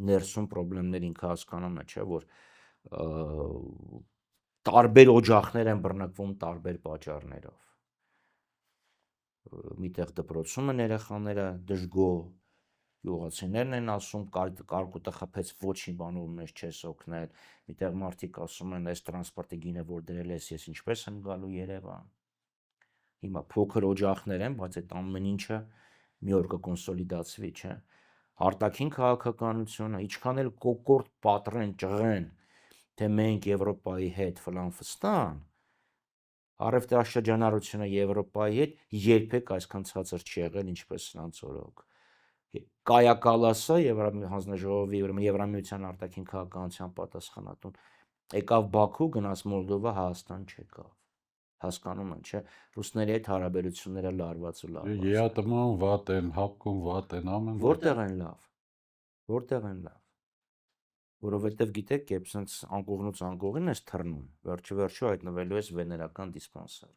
ներսում խնդիրներ ինքը հասկանում է, չէ, որ տարբեր օջախներ են բռնկվում տարբեր պատճառներով։ Միտեղ դպրոցում են երեխաները դժգոհ, գյուղացիներն են ասում կարկուտը խփեց ոչինչ բանով մեզ չես օգնել, միտեղ մարդիկ ասում են այս տրանսպորտի գինը որ դրել ես, ես ինչպես եմ գալու Երևան։ Հիմա փոքր օջախներ են, բայց այդ ամեն ինչը մի օր կկոնսոլիդացվի, չէ։ Արտաքին քաղաքականությունը, ինչքան էլ կոկորտ պատռեն, ճղեն, թե մենք Եվրոպայի հետ ֆլան-ֆստան, առևտրաշրջանառությունը Եվրոպայի հետ երբեք այսքան ցածր չի եղել, ինչպես սրանց օրոք։ Կայա Կալասը հանձնաժողովի Եվրամիության արտաքին քաղաքականության պատասխանատուն եկավ Բաքու, գնաց Մոլդովա, Հայաստան չեկավ։ Հասկանում են, չէ, ռուսների հետ հարաբերությունները լարված ու լարված։ ԵԱՏՄ-ում վատ են, ՀԱՊԿ-ում վատ են, ամեն Որտեղ են լավ։ Որովհետև գիտեք, երբ սենց անկողնուց անկողին ես թռնում, վերջը հայտնվելու ես վեներական դիսպանսեր։